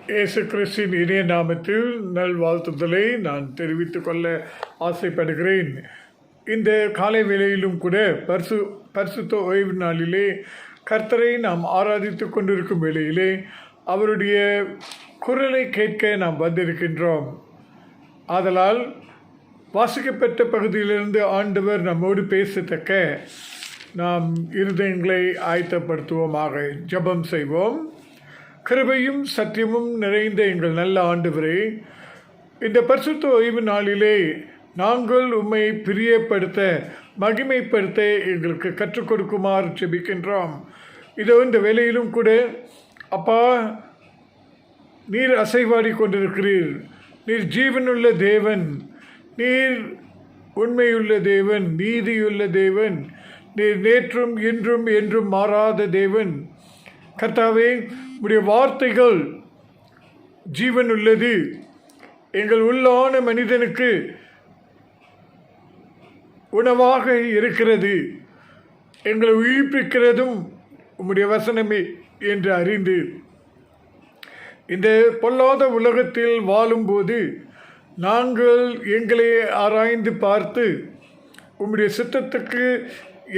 இயேசு கிறிஸ்துவின் இனிய நாமத்தில் நல்வாழ்த்துதலை நான் தெரிவித்துக் கொள்ள ஆசைப்படுகிறேன். இந்த காலை வேளையிலும் கூட பரிசுத்த ஓய்வு நாளிலே கர்த்தரை நாம் ஆராதித்து கொண்டிருக்கும் வேளையிலே அவருடைய குரலை கேட்க நாம் வந்திருக்கின்றோம். ஆதலால் வாசிக்கப்பட்ட பகுதியிலிருந்து ஆண்டவர் நம்மோடு பேசத்தக்க நாம் இருதயங்களை ஆயத்தப்படுத்துவோமாக. ஜெபம் செய்வோம். கிருபையும் சத்தியமும் நிறைந்த எங்கள் நல்ல ஆண்டவரே, இந்த பரிசுத்த ஓய்வு நாளிலே நாங்கள் உம்மை பிரியப்படுத்த மகிமைப்படுத்த எங்களுக்கு கற்றுக் கொடுக்குமாறு ஜெபிக்கின்றோம். இதோ இந்த வேளையிலும் கூட அப்பா, நீர் அசைவாடி கொண்டிருக்கிறீர். நீர் ஜீவனுள்ள தேவன், நீர் உண்மையுள்ள தேவன், நீதியுள்ள தேவன், நீர் நேற்றும் இன்றும் என்றும் மாறாத தேவன். கர்த்தாவே, உடைய வார்த்தைகள் ஜீவன் உள்ளது. எங்கள் உள்ளான மனிதனுக்கு உணவாக இருக்கிறது. எங்களை உயிர்ப்பிக்கிறதும் உம்முடைய வசனமே என்று அறிந்து இந்த பொல்லாத உலகத்தில் வாழும்போது நாங்கள் எங்களை ஆராய்ந்து பார்த்து உம்முடைய சித்தத்துக்கு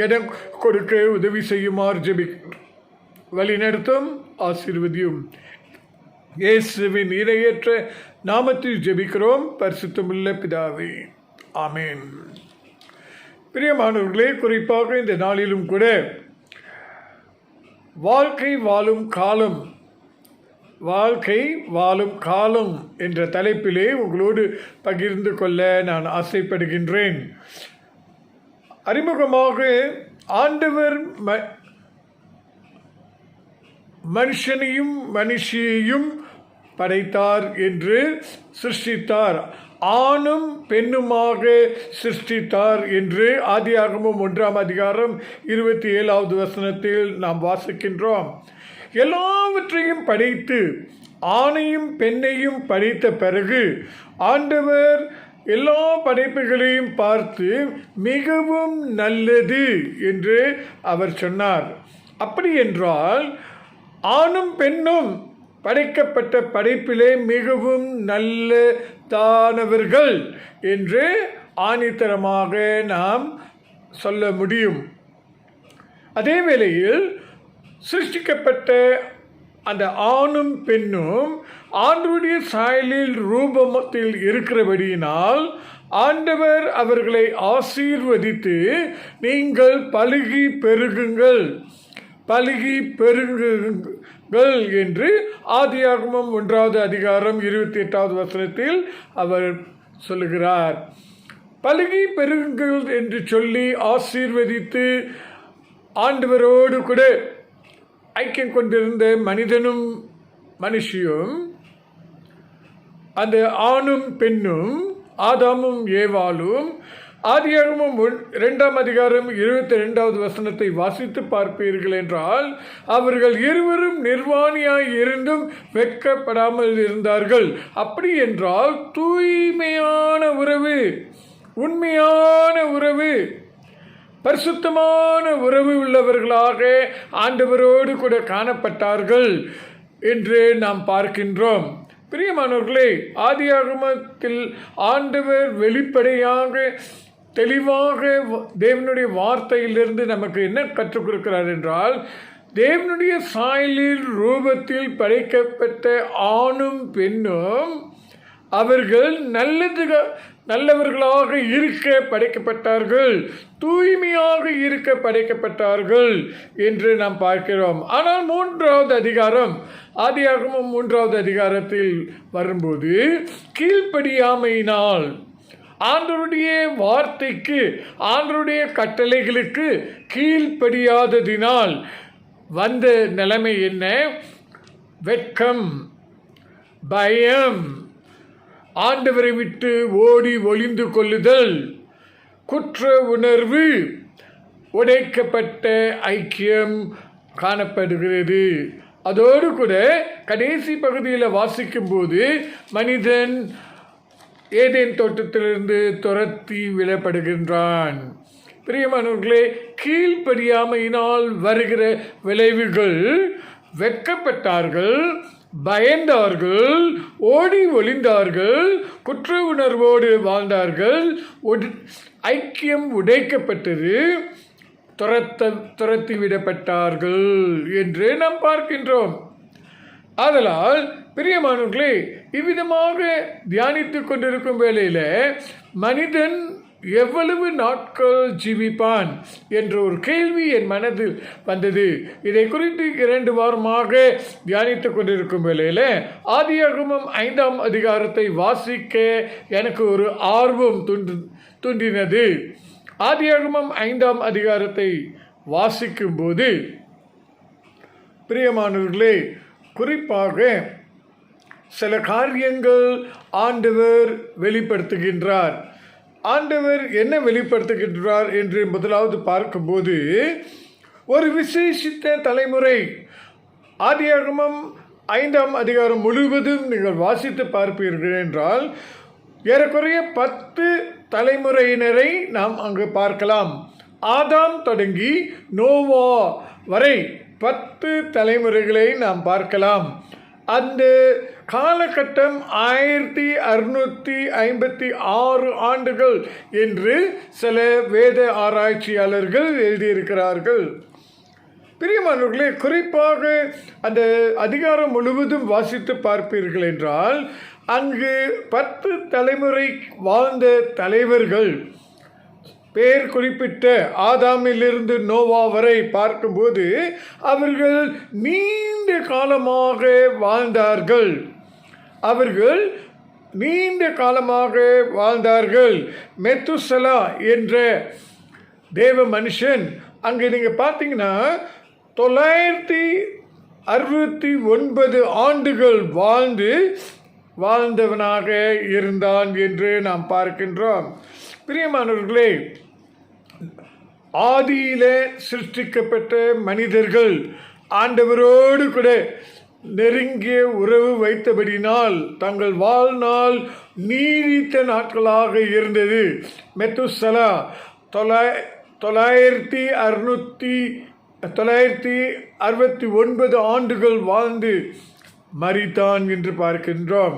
இடம் கொடுக்க உதவி செய்யுமாறு ஜெபிக்கிறோம். வழிநடத்தும், ஆசீர்வதியும். இயேசுவின் இணையற்ற நாமத்தில் ஜெபிக்கிறோம் பரிசுத்தமுள்ள பிதாவே, ஆமென். பிரியமானவர்களே, குறிப்பாக இந்த நாளிலும் கூட வாழ்க்கை வாழும் காலம் என்ற தலைப்பிலே உங்களோடு பகிர்ந்து கொள்ள நான் ஆசைப்படுகின்றேன். அறிமுகமாக ஆண்டவர் மனுஷனையும் மனுஷியையும் படைத்தார் என்று சிருஷ்டித்தார், ஆணும் பெண்ணுமாக சிருஷ்டித்தார் என்று ஆதியாகமம் 1 அதிகாரம் 27வது வசனத்தில் நாம் வாசிக்கின்றோம். எல்லாவற்றையும் படைத்து ஆணையும் பெண்ணையும் படைத்த பிறகு ஆண்டவர் எல்லா படைப்புகளையும் பார்த்து மிகவும் நல்லது என்று அவர் சொன்னார். அப்படி என்றால் ஆணும் பெண்ணும் படைக்கப்பட்ட படைப்பிலே மிகவும் நல்லதானவர்கள் என்று ஆணித்தரமாக நாம் சொல்ல முடியும். அதே வேளையில் சிருஷ்டிக்கப்பட்ட அந்த ஆணும் பெண்ணும் ஆண்டவருடைய சாயலில் ரூபத்தில் இருக்கிறபடியினால் ஆண்டவர் அவர்களை ஆசீர்வதித்து நீங்கள் பலுகி பெருகுங்கள் என்று ஆதியாகமம் 1 அதிகாரம் 28வது வசனத்தில் அவர் சொல்லுகிறார். பலுகி பெருகுங்கள் என்று சொல்லி ஆசீர்வதித்து ஆண்டவரோடு கூட ஐக்கியம் கொண்டிருந்த மனிதனும் மனுஷியும், அந்த ஆணும் பெண்ணும் ஆதாமும் ஏவாளும், ஆதியாகமம் 2 அதிகாரம் 22வது வசனத்தை வாசித்து பார்ப்பீர்கள் என்றால் அவர்கள் இருவரும் நிர்வாணியாய் இருந்தும் வெட்கப்படாமல் இருந்தார்கள். அப்படி என்றால் தூய்மையான உறவு, உண்மையான உறவு, பரிசுத்தமான உறவு உள்ளவர்களாக ஆண்டவரோடு கூட காணப்பட்டார்கள் என்று நாம் பார்க்கின்றோம். பிரியமானவர்களே, ஆதியாகமத்தில் ஆண்டவர் வெளிப்படையாக தெளிவாக தேவனுடைய வார்த்தையிலிருந்து நமக்கு என்ன கற்றுக் கொடுக்கிறார் என்றால், தேவனுடைய சாயலில் ரூபத்தில் படைக்கப்பட்ட ஆணும் பெண்ணும் அவர்கள் நல்லவர்களாக இருக்க படைக்கப்பட்டார்கள், தூய்மையாக இருக்க படைக்கப்பட்டார்கள் என்று நாம் பார்க்கிறோம். ஆனால் 3வது அதிகாரம், ஆதியாகமம் 3வது அதிகாரத்தில் வரும்போது கீழ்ப்படியாமையினால், ஆண்டவருடைய வார்த்தைக்கு ஆண்டவருடைய கட்டளைகளுக்கு கீழ்ப்படியாததினால் வந்த நிலைமை என்ன? வெட்கம், பயம், ஆண்டவரை விட்டு ஓடி ஒளிந்து கொள்ளுதல், குற்ற உணர்வு, உடைக்கப்பட்ட ஐக்கியம் காணப்படுகிறது. அதோடு கூட கடைசி பகுதியில் வாசிக்கும்போது மனிதன் ஏதேன் தோட்டத்திலிருந்து துரத்தி விடப்படுகின்றான். பிரியமானவர்களே, கீழ்ப்படியாமையினால் வருகிற விளைவுகள் வெட்கப்பட்டார்கள், பயந்தார்கள், ஓடி ஒளிந்தார்கள், குற்ற உணர்வோடு வாழ்ந்தார்கள், ஐக்கியம் உடைக்கப்பட்டது, துரத்திவிடப்பட்டார்கள் என்று நாம் பார்க்கின்றோம். ஆதலால் பிரியமானவர்களே, இவ்விதமாக தியானித்துக் கொண்டிருக்கும் வேளையில் மனிதன் எவ்வளவு நாட்கள் ஜீவிப்பான் என்ற ஒரு கேள்வி என் மனதில் வந்தது. இதை குறித்து 2 வாரமாக தியானித்துக் கொண்டிருக்கும் வேளையில் ஆதியாகமம் 5ஆம் அதிகாரத்தை வாசிக்க எனக்கு ஒரு ஆர்வம் தூண்டினது. ஆதியாகமம் 5ஆம் அதிகாரத்தை வாசிக்கும்போது பிரியமானவர்களே, குறிப்பாக சில காரியங்கள் ஆண்டவர் வெளிப்படுத்துகின்றார். ஆண்டவர் என்ன வெளிப்படுத்துகின்றார் என்று முதலாவது பார்க்கும்போது, ஒரு விசேஷித்த தலைமுறை. ஆதியாகமம் 5ஆம் அதிகாரம் முழுவதும் நீங்கள் வாசித்து பார்ப்பீர்கள் என்றால் ஏறக்குறைய 10 தலைமுறையினரை நாம் அங்கு பார்க்கலாம். ஆதாம் தொடங்கி நோவா வரை 10 தலைமுறைகளை நாம் பார்க்கலாம். அந்த காலகட்டம் 1656 ஆண்டுகள் என்று சில வேத ஆராய்ச்சியாளர்கள் எழுதியிருக்கிறார்கள். பிரியமானவர்களே, குறிப்பாக அந்த அதிகாரம் முழுவதும் வாசித்து பார்ப்பீர்கள் என்றால் அங்கு 10 தலைமுறை வாழ்ந்த தலைவர்கள் பேர் குறிப்பிட்ட ஆதாமிலிருந்து நோவா வரை பார்க்கும்போது அவர்கள் நீண்ட காலமாக வாழ்ந்தார்கள். மெத்துசலா என்ற தேவ மனுஷன் அங்கே நீங்கள் பார்த்தீங்கன்னா 969 ஆண்டுகள் வாழ்ந்தவனாக இருந்தான் என்று நாம் பார்க்கின்றோம். பிரியமானவர்களே, ஆதியிலே சிருஷ்டிக்கப்பட்ட மனிதர்கள் ஆண்டவரோடு கூட நெருங்கிய உறவு வைத்தபடினால் தங்கள் வாழ்நாள் நீடித்த நாட்களாக இருந்தது. மெத்துசலா 969 ஆண்டுகள் வாழ்ந்து மரித்தான் என்று பார்க்கின்றோம்.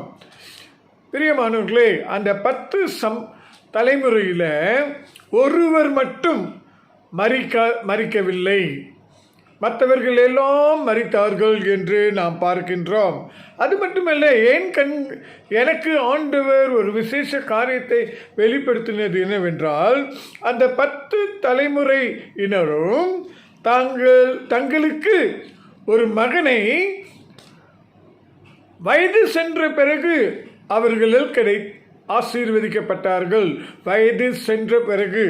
பிரியமானவர்களே, அந்த 10 தலைமுறையில் ஒருவர் மட்டும் மரிக்கவில்லை, மற்றவர்கள் எல்லாம் மரித்தார்கள் என்று நாம் பார்க்கின்றோம். அது மட்டுமல்ல, எனக்கு ஆண்டவர் ஒரு விசேஷ காரியத்தை வெளிப்படுத்தினது என்னவென்றால், அந்த 10 தலைமுறையினரும் தங்களுக்கு ஒரு மகனை வயது சென்ற பிறகு அவர்களில் ஆசீர்வதிக்கப்பட்டார்கள். வயது சென்ற பிறகு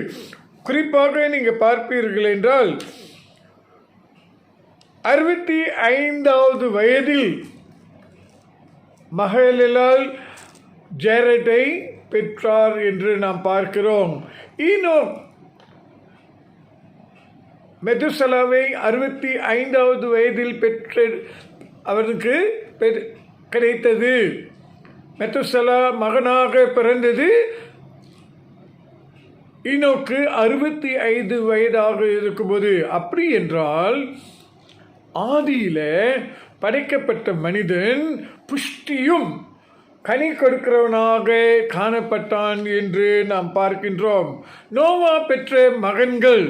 குறிப்பாக நீங்கள் பார்ப்பீர்கள் என்றால் 65வது வயதில் மகலால் ஜேரட்டை பெற்றார் என்று நாம் பார்க்கிறோம். ஈனோக் மெதுசலாவை 65வது வயதில் அவருக்கு கிடைத்தது. மெத்துசலா மகனாக பிறந்தது. ஈனோக்கு 65 வயதாக இருக்கும்போது, அப்படி என்றால் ஆதியில படைக்கப்பட்ட மனிதன் புஷ்டியும் கனி கொடுக்கிறவனாக காணப்பட்டான் என்று நாம் பார்க்கின்றோம். நோவா பெற்ற மகன்கள்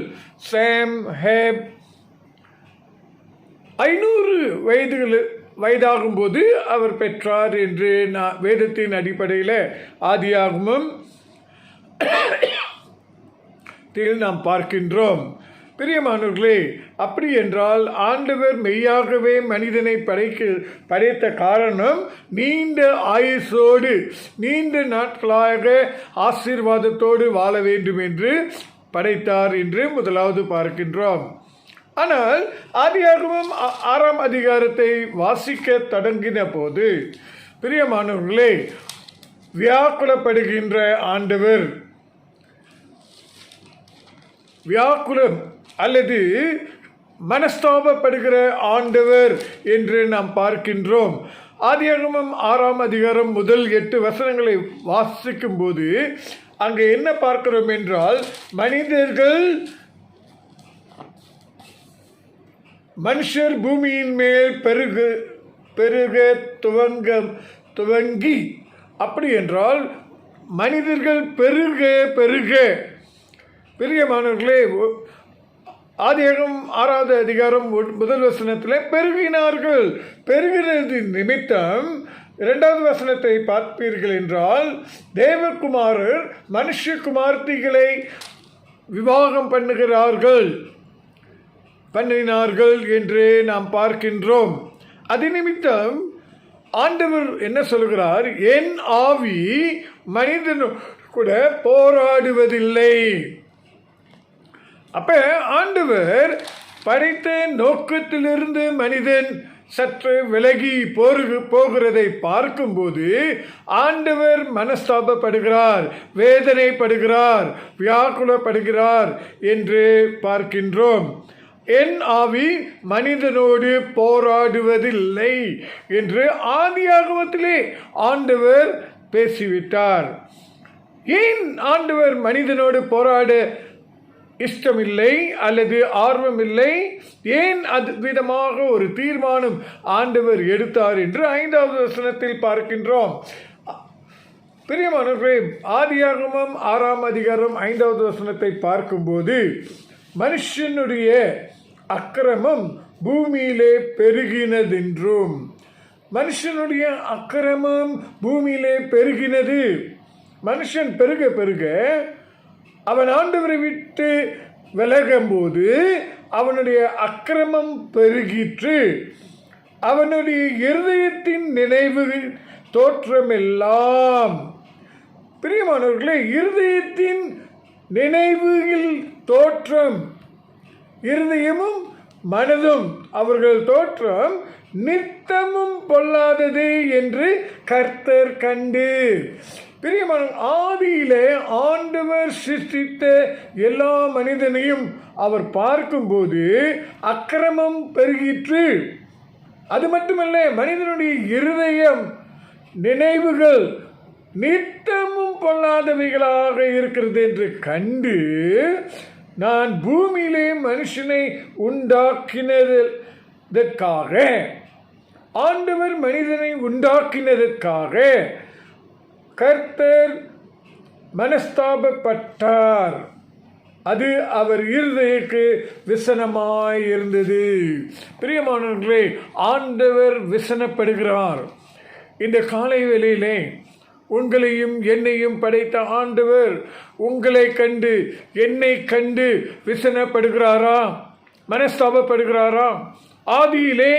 சேம், ஹேப் 500 வயதாகும்போது அவர் பெற்றார் என்று வேதத்தின் அடிப்படையில் ஆதியாகமம் நாம் பார்க்கின்றோம். பிரியமானவர்களே, அப்படி என்றால் ஆண்டவர் மெய்யாகவே மனிதனை படைத்த காரணம் நீண்ட ஆயுசோடு நீண்ட நாட்களாக ஆசீர்வாதத்தோடு வாழ வேண்டும் என்று படைத்தார் என்று முதலாவது பார்க்கின்றோம். ஆனால் ஆதியாகமம் 6ஆம் அதிகாரத்தை வாசிக்க தொடங்கின போது பிரியமானவர்களே, வியாக்குலப்படுகின்ற ஆண்டவர், வியாக்குலம் அல்லது மனஸ்தாபப்படுகிற ஆண்டவர் என்று நாம் பார்க்கின்றோம். ஆதியாகமம் 6ஆம் அதிகாரம் முதல் 8 வசனங்களை வாசிக்கும் போது அங்கே என்ன பார்க்கிறோம் என்றால், மனுஷர் பூமியின் மேல் பெருக துவங்கி, அப்படி என்றால் மனிதர்கள் பெருக பெருக. பிரியமானவர்களே, ஆதியாகமம் 6வது அதிகாரம் 1 வசனத்தில் பெருகினார்கள். பெருகினது நிமித்தம் 2வது வசனத்தை பார்ப்பீர்கள் என்றால், தேவகுமாரர் மனுஷகுமார்த்திகளை விவாகம் பண்ணினார்கள் என்று நாம் பார்க்கின்றோம். அது நிமித்தம் ஆண்டவர் என்ன சொல்கிறார்? என் ஆவி மனிதனோடு கூட போராடுவதில்லை. அப்ப ஆண்டவர் படைத்த நோக்கத்திலிருந்து மனிதன் சற்று விலகி போகிறதை பார்க்கும்போது ஆண்டவர் மனஸ்தாபப்படுகிறார், வேதனைப்படுகிறார், வியாக்குலப்படுகிறார் என்று பார்க்கின்றோம். என் ஆவி மனிதனோடு போராடுவதில்லை என்று ஆதியாகமத்திலே ஆண்டவர் பேசிவிட்டார். ஏன் ஆண்டவர் மனிதனோடு போராட இஷ்டமில்லை அல்லது ஆர்வமில்லை? ஏன் அது விதமாக ஒரு தீர்மானம் ஆண்டவர் எடுத்தார் என்று 5வது வசனத்தில் பார்க்கின்றோம். பிரியமானவர்களே, ஆதியாகமம் 6ஆம் அதிகாரம் 5வது வசனத்தை பார்க்கும்போது, மனுஷனுடைய அக்கிரமம் பூமியிலே பெருகினதென்றும், மனுஷனுடைய அக்கிரமம் பூமியிலே பெருகினது. மனுஷன் பெருக பெருக அவன் ஆண்டவரை விட்டு விலகும்போது அவனுடைய அக்கிரமம் பெருகிற்று. அவனுடைய இருதயத்தின் நினைவு தோற்றமெல்லாம், பிரியமானவர்களே, இருதயத்தின் நினைவுகள் தோற்றம், இருதயமும் மனதும் அவர்கள் தோற்றம் நித்தமும் பொல்லாதது என்று கர்த்தர் கண்டு. பிரியமான, ஆதியிலே ஆண்டவர் சிருஷ்டித்த எல்லா மனிதனையும் அவர் பார்க்கும்போது அக்கிரமம் பெருகிற்று. அது மட்டுமல்ல, மனிதனுடைய இருதயம் நினைவுகள் நித்தமும் பொல்லாதவைகளாக இருக்கிறது என்று கண்டு, நான் பூமியிலே மனுஷனை உண்டாக்கினதற்காக, ஆண்டவர் மனிதனை உண்டாக்கினதற்காக கர்த்தர் மனஸ்தாபப்பட்டார். அது அவர் இருதயக்கு விசனமாய் இருந்தது. பிரியமானவர்களே, ஆண்டவர் விசனப்படுகிறார். இந்த காலை வேளையிலே உங்களையும் என்னையும் படைத்த ஆண்டவர் உங்களை கண்டு என்னை கண்டு விசனப்படுகிறாரா? மனஸ்தாபப்படுகிறாரா? ஆதியிலே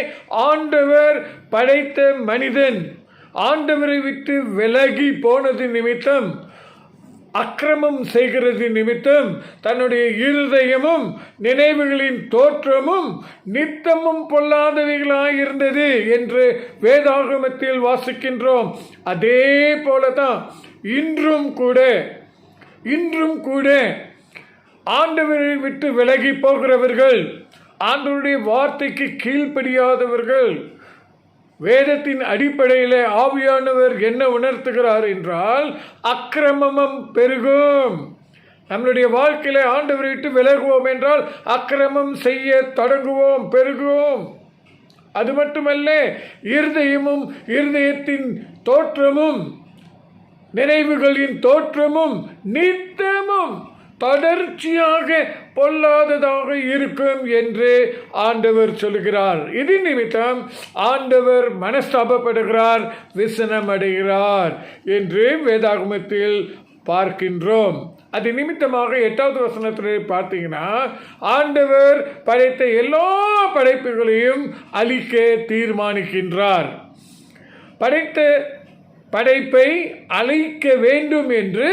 ஆண்டவர் படைத்த மனிதன் ஆண்டவரை விட்டு விலகி போனது நிமித்தம், அக்கிரமம் செய்கிறது நிமித்தம், தன்னுடைய இருதயமும் நினைவுகளின் தோற்றமும் நித்தமும் பொல்லாதவைகளாயிருந்தது என்று வேதாகமத்தில் வாசிக்கின்றோம். அதே போலதான் இன்றும் கூட ஆண்டவரை விட்டு விலகி போகிறவர்கள், ஆண்டவருடைய வார்த்தைக்கு கீழ்ப்படியாதவர்கள், வேதத்தின் அடிப்படையில் ஆவியானவர் என்ன உணர்த்துகிறார் என்றால், அக்கிரமம் பெருகும். நம்மளுடைய வாழ்க்கையில ஆண்டவரை விட்டு விலகுவோம் என்றால் அக்கிரமம் செய்ய தொடங்குவோம், பெருகுவோம். அது மட்டுமல்ல, இருதயத்தின் தோற்றமும் நினைவுகளின் தோற்றமும் நித்தமும் தொடர்ச்சியாக பொல்லாததாக இருக்கும் என்று ஆண்டவர் சொல்கிறார். இது நிமித்தம் ஆண்டவர் மனஸ்தாபப்படுகிறார், விசனமடைகிறார் என்று வேதாகமத்தில் பார்க்கின்றோம். அது நிமித்தமாக 8வது வசனத்தில் பார்த்தீங்கன்னா, ஆண்டவர் படைத்த எல்லா படைப்புகளையும் அழிக்க தீர்மானிக்கின்றார். படைப்பை அழிக்க வேண்டும் என்று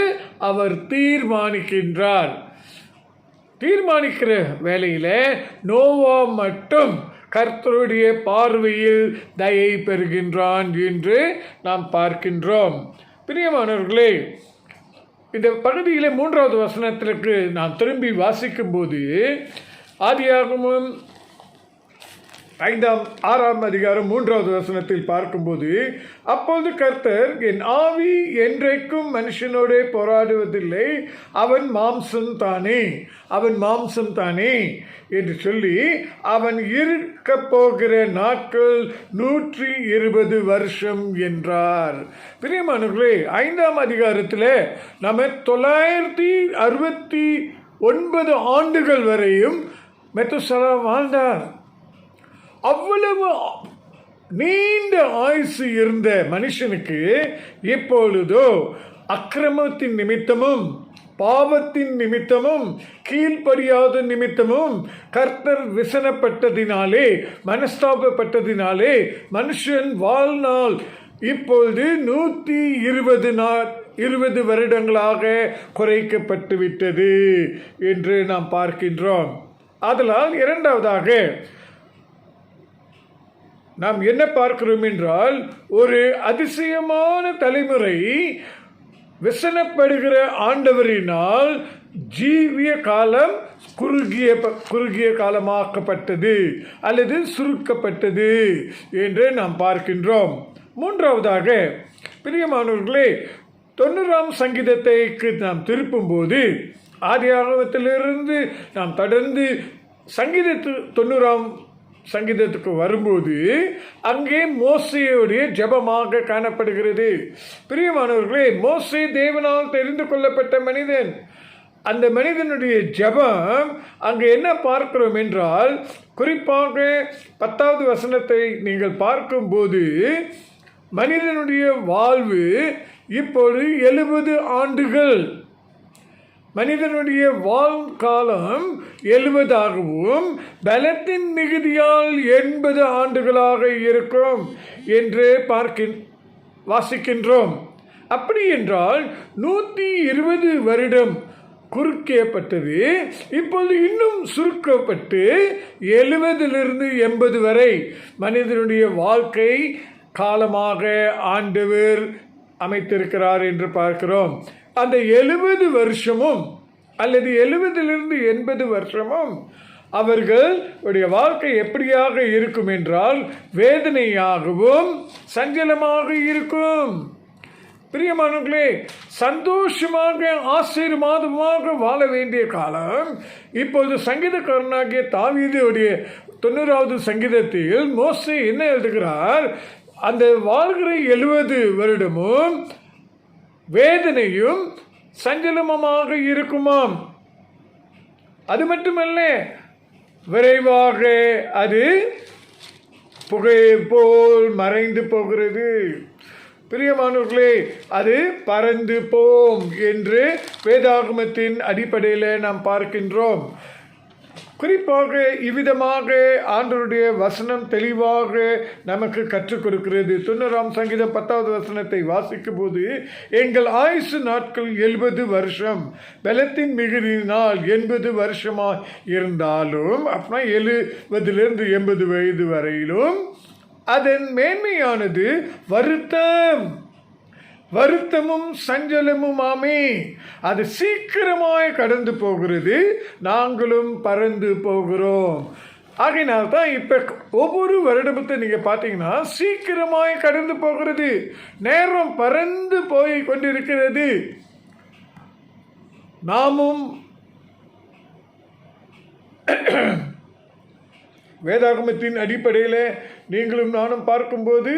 அவர் தீர்மானிக்கின்றார். தீர்மானிக்கிற வேளையில் நோவா மட்டும் கர்த்தருடைய பார்வையில் தயை பெறுகின்றான் என்று நாம் பார்க்கின்றோம். பிரியமானவர்களே, இந்த பகுதியில் 3வது வசனத்திற்கு நாம் திரும்பி வாசிக்கும்போது, ஆதியாகமம் 6ஆம் அதிகாரம் 3வது வசனத்தில் பார்க்கும்போது, அப்பொழுது கர்த்தர், என் ஆவி என்றைக்கும் மனுஷனோட போராடுவதில்லை, அவன் மாம்சம் தானே என்று சொல்லி, அவன் இருக்க போகிற நாட்கள் 120 வருஷம் என்றார். பிரியமானவர்களே, 5ஆம் அதிகாரத்தில் நம்ம 969 ஆண்டுகள் வரையும் மெத்துசலா வாழ்ந்தார். அவ்வளவு நீண்ட ஆயுசு இருந்த மனுஷனுக்கு இப்பொழுதோ அக்கிரமத்தின் நிமித்தமும் பாவத்தின் நிமித்தமும் கீழ்ப்படியாத நிமித்தமும் கர்த்தர் விசனப்பட்டதினாலே, மனஸ்தாபப்பட்டதினாலே மனுஷன் வாழ்நாள் இப்பொழுது 120 வருடங்களாக குறைக்கப்பட்டு விட்டது என்று நாம் பார்க்கின்றோம். அதனால் இரண்டாவதாக நாம் என்ன பார்க்கிறோம் என்றால், ஒரு அதிசயமான தலைமுறை விசனப்படுகிற ஆண்டவரினால் ஜீவிய காலம் குறுகிய காலமாக்கப்பட்டது அல்லது சுருக்கப்பட்டது என்று நாம் பார்க்கின்றோம். மூன்றாவதாக, பிரியமானவர்களே, 90ஆம் சங்கீதத்தைக்கு நாம் திருப்பும்போது, ஆதியாகமத்திலிருந்து நாம் தொடர்ந்து 90ஆம் சங்கீதத்துக்கு வரும்போது அங்கே மோசேயுடைய ஜெபமாக காணப்படுகிறது. பிரியமானவர்களே, மோசே தேவனால் தெரிந்து கொள்ளப்பட்ட மனிதன். அந்த மனிதனுடைய ஜெபம் அங்கே என்ன பார்க்கிறோம் என்றால், குறிப்பாக 10வது வசனத்தை நீங்கள் பார்க்கும்போது, மனிதனுடைய வாழ்வு இப்போது 70 ஆண்டுகள், மனிதனுடைய வாழ்காலம் 70ஆகவும் பலத்தின் மிகுதியால் 80 ஆண்டுகளாக இருக்கும் என்று வாசிக்கின்றோம். அப்படி என்றால் 120 வருடம் குறுக்கப்பட்டது இப்போது இன்னும் சுருக்கப்பட்டு 70லிருந்து 80 வரை மனிதனுடைய வாழ்க்கை காலமாக ஆண்டவர் அமைத்திருக்கிறார் என்று பார்க்கிறோம். அந்த 70 வருஷமும் அல்லது 70லிருந்து 80 வருஷமும் அவர்களுடைய வாழ்க்கை எப்படியாக இருக்கும் என்றால் வேதனையாகவும் சஞ்சலமாக இருக்கும். பிரியமானவர்களே, சந்தோஷமாக ஆசீர்வாதமாக வாழ வேண்டிய காலம் இப்போது சங்கீதக்காரனாகிய தாவீதுடைய 90வது சங்கீதத்தில் மோசே என்ன எழுதுகிறார், அந்த வாழ்கிற 70 வருடமும் வேதனையும் சஞ்சலமாக இருக்குமாம். அது மட்டுமல்ல, விரைவாக அது புகை போல் மறைந்து போகிறது. பிரியமானவர்களே, அது பறந்து போம் என்று வேதாகமத்தின் அடிப்படையில் நாம் பார்க்கின்றோம். குறிப்பாக இவ்விதமாக ஆண்டவருடைய வசனம் தெளிவாக நமக்கு கற்றுக் கொடுக்கிறது. 90ஆம் சங்கீதம் 10வது வசனத்தை வாசிக்கும் போது, எங்கள் ஆயுசு நாட்கள் 70 வருஷம், பலத்தின் மிகுதியினால் 80 வருஷமாக இருந்தாலும், அப்படின்னா 70லிருந்து 80 வயது வரையிலும் அதன் மேன்மையானது வருத்தமும் சஞ்சலமுமாமே. அது சீக்கிரமாய் கடந்து போகிறது, நாங்களும் பறந்து போகிறோம். ஆகையினால்தான் இப்ப ஒவ்வொரு வருடத்தை நீங்க பார்த்தீங்கன்னா சீக்கிரமாய் கடந்து போகிறது, நேரம் பறந்து போய் கொண்டிருக்கிறது. நாமும் வேதாகமத்தின் அடிப்படையில் நீங்களும் நானும் பார்க்கும்போது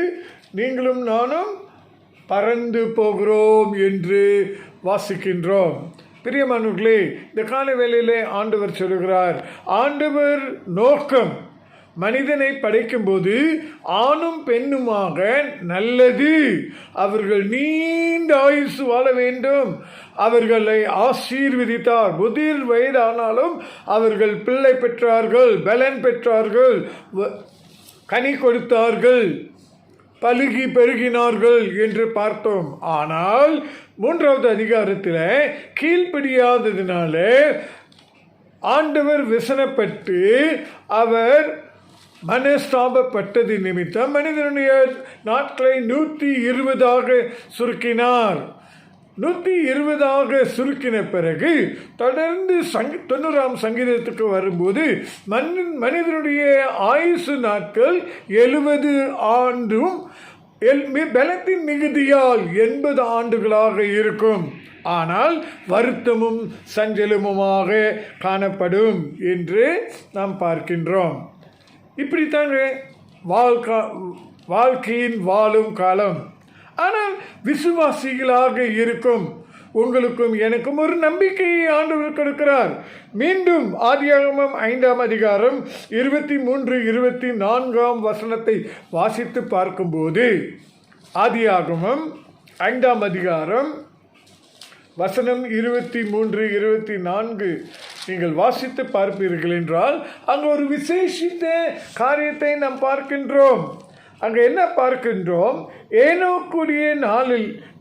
நீங்களும் நானும் பறந்து போகிறோம் என்று வாசிக்கின்றோம். பிரியமானவர்களே, இந்த கால வேளையிலே ஆண்டவர் சொல்கிறார், ஆண்டவர் நோக்கம் மனிதனை படைக்கும்போது ஆணும் பெண்ணுமாக நல்லது, அவர்கள் நீண்ட ஆயுசு வாழ வேண்டும், அவர்களை ஆசீர்வதித்தார். முதிர் வயதானாலும் அவர்கள் பிள்ளை பெற்றார்கள், பலன் பெற்றார்கள், கனி கொடுத்தார்கள், பலுகி பெருகினார்கள் என்று பார்த்தோம். ஆனால் 3வது அதிகாரத்தில் கீழ்ப்படியாததினால ஆண்டவர் விசனப்பட்டு அவர் மனஸ்தாபப்பட்டது நிமித்தம் மனிதனுடைய நாட்களை 120 சுருக்கினார். 120 சுருக்கின பிறகு தொடர்ந்து 90ஆம் சங்கீதத்துக்கு வரும்போது மனிதனுடைய ஆயுசு நாட்கள் 70 ஆண்டும் பலத்தின் மிகுதியால் 80 ஆண்டுகளாக இருக்கும். ஆனால் வருத்தமும் சஞ்சலமுமாக காணப்படும் என்று நாம் பார்க்கின்றோம். இப்படித்தாங்க வாழ்க்கையின் வாழும் காலம். ஆனால் விசுவாசிகளாக இருக்கும் உங்களுக்கும் எனக்கும் ஒரு நம்பிக்கையை ஆண்டவர் கொடுக்கிறார். மீண்டும் ஆதியாகமம் 5ஆம் அதிகாரம் 23, 24ஆம் வசனத்தை வாசித்து பார்க்கும்போது, ஆதியாகமம் 5ஆம் அதிகாரம் வசனம் 23, 24 நீங்கள் வாசித்து பார்ப்பீர்கள் என்றால் அங்கு ஒரு விசேஷித்த காரியத்தை நாம் பார்க்கின்றோம். அங்கே என்ன பார்க்கின்றோம்? ஏனோக்குடைய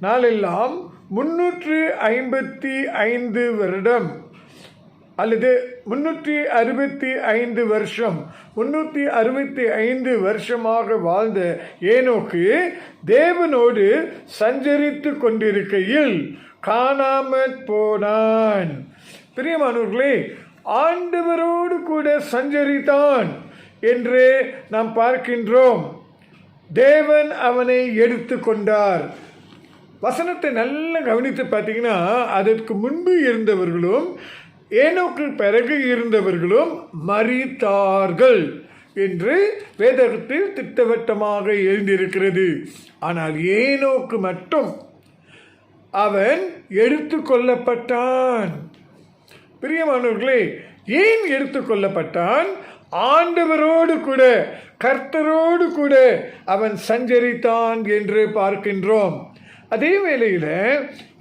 நாளெல்லாம் 355 வருடம் அல்லது 365 வருஷம் 365 வருஷமாக வாழ்ந்த ஏனோக்கு தேவனோடு சஞ்சரித்து கொண்டிருக்கையில் காணாமற் போனான். பிரியமானவர்களே, ஆண்டவரோடு கூட சஞ்சரித்தான் என்று நாம் பார்க்கின்றோம். தேவன் அவனை எடுத்து கொண்டார். வசனத்தை நல்லா கவனித்து பார்த்தீங்கன்னா, அதற்கு முன்பு இருந்தவர்களும் ஏனோக்கு பிறகு இருந்தவர்களும் மரித்தார்கள் என்று வேதத்தில் திட்டவட்டமாக எழுந்திருக்கிறது. ஆனால் ஏனோக்கு மட்டும் அவன் எடுத்து கொள்ளப்பட்டான். பிரியமானவர்களே, ஏன் எடுத்து கொள்ளப்பட்டான்? ஆண்டவரோடு கூட, கர்த்தரோடு கூட அவன் சஞ்சரித்தான் என்று பார்க்கின்றோம். அதே வேளையில்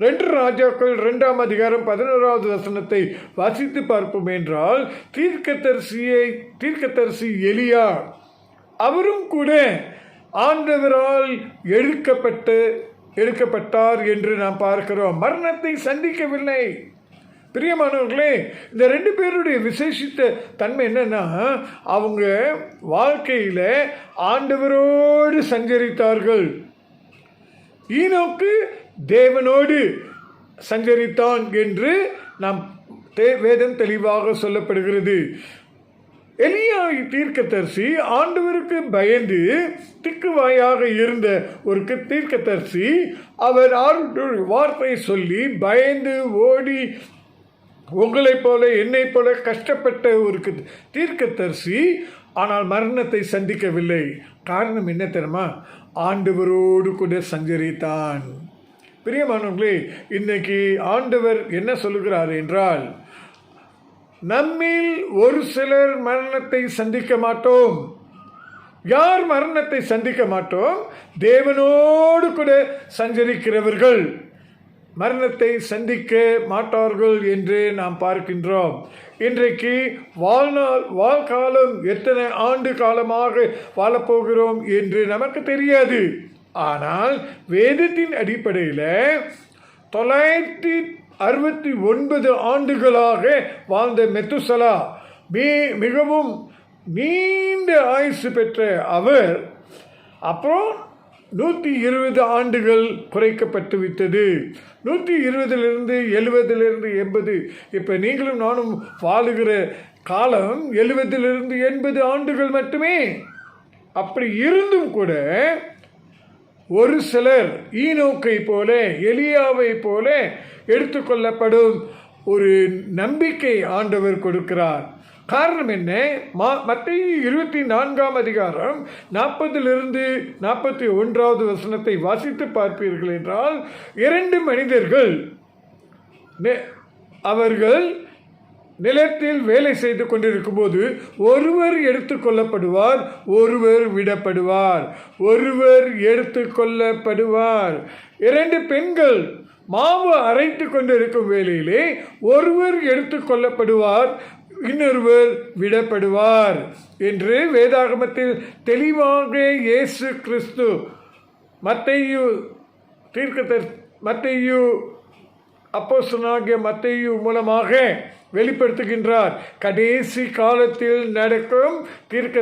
2 ராஜாக்கள் 2ஆம் அதிகாரம் 11வது வசனத்தை வாசித்து பார்ப்போம் என்றால், தீர்க்கதரிசி எலியா அவரும் கூட ஆண்டவரால் எடுக்கப்பட்டார் என்று நாம் பார்க்கிறோம். மரணத்தை சந்திக்கவில்லை. பிரியமானவர்களே, இந்த 2 பேருடைய விசேஷித்த தன்மை என்னன்னா, அவங்க வாழ்க்கையில் ஆண்டவரோடு சஞ்சரித்தார்கள். ஈனோக்கு தேவனோடு சஞ்சரித்தான் என்று நாம் வேதம் தெளிவாக சொல்லப்படுகிறது. எலியா தீர்க்கதரிசி ஆண்டவருக்கு பயந்து திக்குவாயாக இருந்த ஒரு தீர்க்கதரிசி. அவர் வார்த்தை சொல்லி பயந்து ஓடி உங்களைப் போல என்னைப் போல கஷ்டப்பட்ட ஒரு தீர்க்கதரிசி. ஆனால் மரணத்தை சந்திக்கவில்லை. காரணம் என்ன தெரியுமா? ஆண்டவரோடு கூட சஞ்சரித்தான். பிரியமானவர்களே, இன்னைக்கு ஆண்டவர் என்ன சொல்லுகிறார் என்றால், நம்மில் ஒரு சிலர் மரணத்தை சந்திக்க மாட்டோம். யார் மரணத்தை சந்திக்க மாட்டோம்? தேவனோடு கூட சஞ்சரிக்கிறவர்கள் மரணத்தை சந்திக்க மாட்டார்கள் என்று நாம் பார்க்கின்றோம். இன்றைக்கு வாழ்காலம் எத்தனை ஆண்டு காலமாக வாழப்போகிறோம் என்று நமக்கு தெரியாது. ஆனால் வேதத்தின் அடிப்படையில் 969 ஆண்டுகளாக வாழ்ந்த மெத்துசலா மிகவும் நீண்ட ஆயுசு பெற்ற அவர், அப்புறம் 120 ஆண்டுகள் குறைக்கப்பட்டு விட்டது. 120 70 80. இப்போ நீங்களும் நானும் வாழுகிற காலம் 70 80 ஆண்டுகள் மட்டுமே. அப்படி இருந்தும் கூட ஒரு சிலர் ஈனோக்கை போல, எலியாவை போல எடுத்துக்கொள்ளப்படும் ஒரு நம்பிக்கை ஆண்டவர் கொடுக்கிறார். காரணம் என்ன? மத்தேயு 24ஆம் அதிகாரம் 40 41வது வசனத்தை வாசித்து பார்ப்பீர்கள் என்றால், 2 மனிதர்கள் அவர்கள் நிலத்தில் வேலை செய்து கொண்டிருக்கும் போது ஒருவர் எடுத்துக்கொள்ளப்படுவார், ஒருவர் விடப்படுவார். ஒருவர் எடுத்துக்கொள்ளப்படுவார். 2 பெண்கள் மாவு அரைத்து கொண்டிருக்கும் வேளையிலே ஒருவர் எடுத்துக்கொள்ளப்படுவார், இன்னொருவர் விடப்படுவார் என்று வேதாகமத்தில் தெளிவாக இயேசு கிறிஸ்து மத்தேயு அப்போஸ்தலனாகிய மத்தேயு மூலமாக வெளிப்படுத்துகின்றார். கடைசி காலத்தில் நடக்கும் தீர்க்க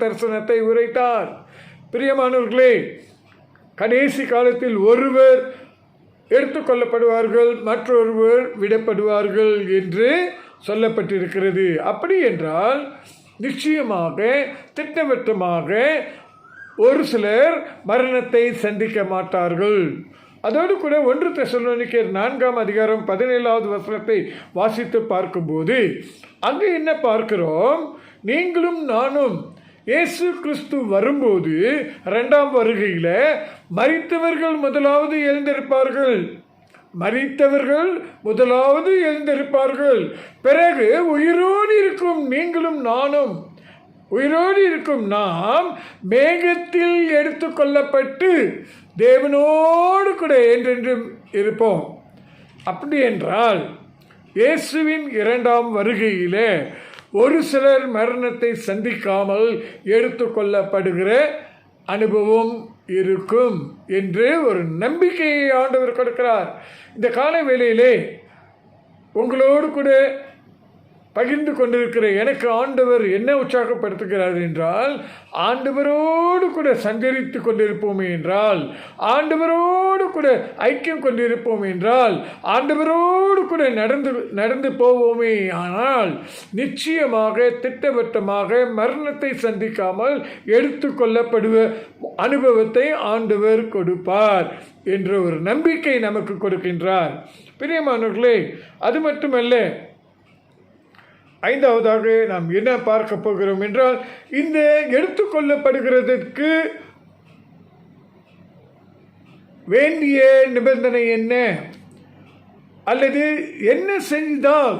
தரிசனத்தை உரைத்தார். பிரியமானவர்களே, கடைசி காலத்தில் ஒருவர் எடுத்துக்கொள்ளப்படுவார்கள், மற்றொருவர் விடப்படுவார்கள் என்று சொல்லப்பட்டிருக்கிறது. அப்படி என்றால் நிச்சயமாக திட்டவட்டமாக ஒரு சிலர் மரணத்தை சந்திக்க மாட்டார்கள். அதோடு கூட 1 தெசலோனிக்கேயர் 4:17 வாசித்து பார்க்கும்போது அங்கே என்ன பார்க்கிறோம்? நீங்களும் நானும் இயேசு கிறிஸ்து வரும்போது 2ஆம் வருகையில் மரித்தவர்கள் முதலாவது எழுந்திருப்பார்கள். பிறகு உயிரோடு இருக்கும் நீங்களும் நானும், உயிரோடு இருக்கும் நாம் மேகத்தில் எடுத்துக்கொள்ளப்பட்டு தேவனோடு கூட என்றென்றும் இருப்போம். அப்படி என்றால் இயேசுவின் 2ஆம் வருகையிலே ஒரு சிலர் மரணத்தை சந்திக்காமல் எடுத்துக்கொள்ளப்படுகிற அனுபவம் இருக்கும் என்று ஒரு நம்பிக்கையை ஆண்டவர் கொடுக்கிறார். இந்த கால வேளையிலே உங்களோடு கூட பகிர்ந்து கொண்டிருக்கிற எனக்கு ஆண்டவர் என்ன உற்சாகப்படுத்துகிறார் என்றால், ஆண்டவரோடு கூட சஞ்சரித்து கொண்டிருப்போமே என்றால், ஆண்டவரோடு கூட ஐக்கியம் கொண்டிருப்போம் என்றால், ஆண்டவரோடு கூட நடந்து போவோமே ஆனால் நிச்சயமாக திட்டவட்டமாக மரணத்தை சந்திக்காமல் எடுத்துக்கொள்ளப்படுவ அனுபவத்தை ஆண்டவர் கொடுப்பார் என்ற ஒரு நம்பிக்கை நமக்கு கொடுக்கின்றார். பிரியமானவர்களே, அது மட்டுமல்ல, 5வதாக நாம் என்ன பார்க்க போகிறோம் என்றால், இந்த எடுத்துக்கொள்ளப்படுகிறதற்கு வேண்டிய நிபந்தனை என்ன, அல்லது என்ன செய்தால்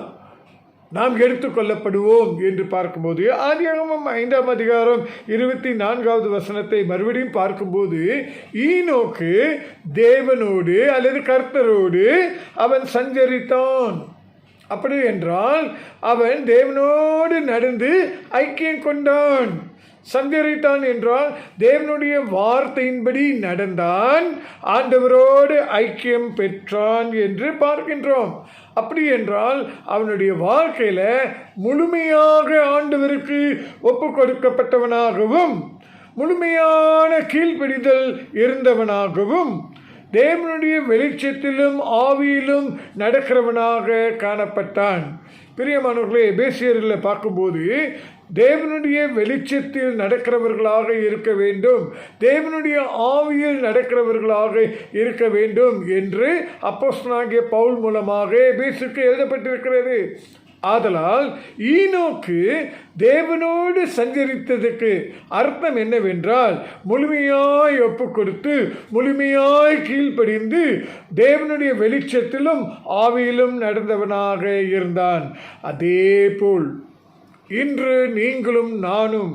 நாம் எடுத்துக்கொள்ளப்படுவோம் என்று பார்க்கும்போது ஆதியாகமம் 5:24 மறுபடியும் பார்க்கும்போது, ஈனோக்கு தேவனோடு அல்லது கர்த்தரோடு அவன் சஞ்சரித்தான். அப்படி என்றால் அவன் தேவனோடு நடந்து ஐக்கியம் கொண்டான். சஞ்சரித்தான் என்றால் தேவனுடைய வார்த்தையின்படி நடந்தான், ஆண்டவரோடு ஐக்கியம் பெற்றான் என்று பார்க்கின்றோம். அப்படி என்றால் அவனுடைய வாழ்க்கையில் முழுமையாக ஆண்டவருக்கு ஒப்பு கொடுக்கப்பட்டவனாகவும் முழுமையான கீழ்ப்படிதல் இருந்தவனாகவும் தேவனுடைய வெளிச்சத்திலும் ஆவியிலும் நடக்கிறவனாக காணப்பட்டான். பிரியமானவர்களே, எபேசியரில் பார்க்கும்போது தேவனுடைய வெளிச்சத்தில் நடக்கிறவர்களாக இருக்க வேண்டும், தேவனுடைய ஆவியில் நடக்கிறவர்களாக இருக்க வேண்டும் என்று அப்போஸ்தலனாகிய பவுல் மூலமாக எபேசுக்கு எழுதப்பட்டிருக்கிறது. ஆதலால் ஈனோக்கு தேவனோடு சஞ்சரித்ததுக்கு அர்த்தம் என்னவென்றால், முழுமையாய் ஒப்பு கொடுத்து முழுமையாய் கீழ்ப்படிந்து தேவனுடைய வெளிச்சத்திலும் ஆவியிலும் நடந்தவனாக இருந்தான். அதே போல் இன்று நீங்களும் நானும்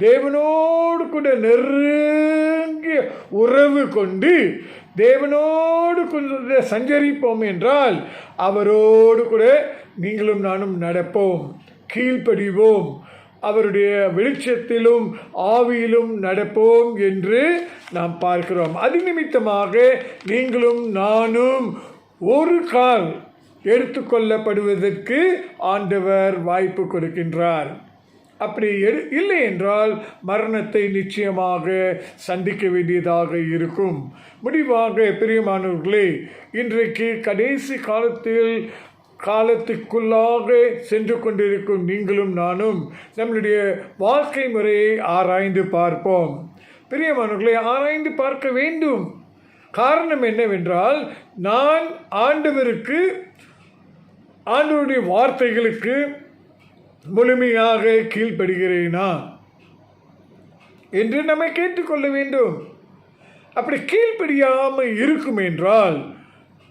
தேவனோடு கூட நெருங்கிய உறவு கொண்டு தேவனோடு கூட சஞ்சரிப்போம் என்றால் அவரோடு கூட நீங்களும் நானும் நடப்போம், கீழ்ப்படிவோம், அவருடைய வெளிச்சத்திலும் ஆவியிலும் நடப்போம் என்று நாம் பார்க்கிறோம். அது நிமித்தமாக நீங்களும் நானும் ஒரு கால் எடுத்துக்கொள்ளப்படுவதற்கு ஆண்டவர் வாய்ப்பு கொடுக்கின்றார். அப்படி இல்லை என்றால் மரணத்தை நிச்சயமாக சந்திக்க வேண்டியதாக இருக்கும். முடிவாக பிரியமானவர்களே, இன்றைக்கு கடைசி காலத்துக்குள்ளாக சென்று கொண்டிருக்கும் நீங்களும் நானும் நம்மளுடைய வாழ்க்கை முறையை ஆராய்ந்து பார்ப்போம். பிரியமானவர்களே, ஆராய்ந்து பார்க்க வேண்டும். காரணம் என்னவென்றால், நான் ஆண்டவருடைய வார்த்தைகளுக்கு முழுமையாக கீழ்ப்படுகிறேனா என்று நம்மை கேட்டுக்கொள்ள வேண்டும். அப்படி கீழ்ப்படியாமல் இருக்கும் என்றால்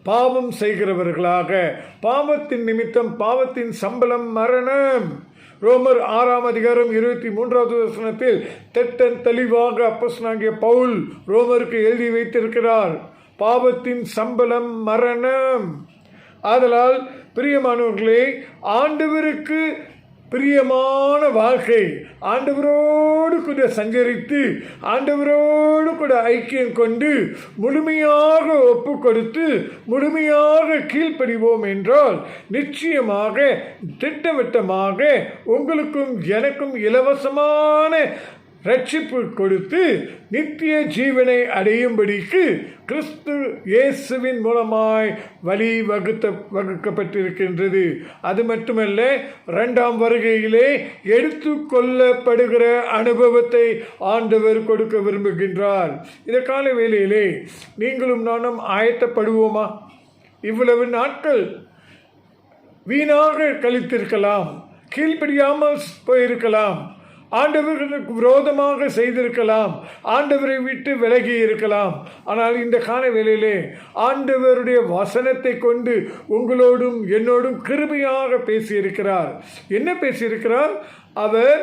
பாவம் செய்கிறவர்களாக, பாவத்தின் நிமித்தம் பாவத்தின் சம்பளம் மரணம். ரோமர் 6:23 திட்டம் தெளிவாக அப்போஸ்தலனாகிய பவுல் ரோமருக்கு எழுதி வைத்திருக்கிறார். பாவத்தின் சம்பளம் மரணம். ஆதலால் பிரியமானவர்களே, ஆண்டவருக்கு பிரியமான வாழ்க்கை, ஆண்டவரோடு கூட சஞ்சரித்து ஆண்டவரோடு கூட ஐக்கியம் கொண்டு முழுமையாக ஒப்பு கொடுத்து முழுமையாக கீழ்ப்படிவோம் என்றால் நிச்சயமாக திட்டவட்டமாக உங்களுக்கும் எனக்கும் இலவசமான ரட்சிப்பு கொடுத்து நித்திய ஜீவனை அடையும்படிக்கு கிறிஸ்து இயேசுவின் மூலமாய் வழி வகுக்கப்பட்டிருக்கின்றது. அது மட்டுமல்ல, இரண்டாம் வருகையிலே எடுத்துக்கொள்ளப்படுகிற அனுபவத்தை ஆண்டவர் கொடுக்க விரும்புகின்றார். இந்த கால வேளையிலே நீங்களும் நானும் ஆயத்தப்படுவோமா? இவ்வளவு நாட்கள் வீணாக கழித்திருக்கலாம், கீழ்ப்படியாமல் போயிருக்கலாம், ஆண்டவர்களுக்கு விரோதமாக செய்திருக்கலாம், ஆண்டவரை விட்டு விலகி இருக்கலாம். ஆனால் இந்த கால வேளையிலே ஆண்டவருடைய வசனத்தை கொண்டு உங்களோடும் என்னோடும் கிருபையாக பேசியிருக்கிறார். என்ன பேசியிருக்கிறார்? அவர்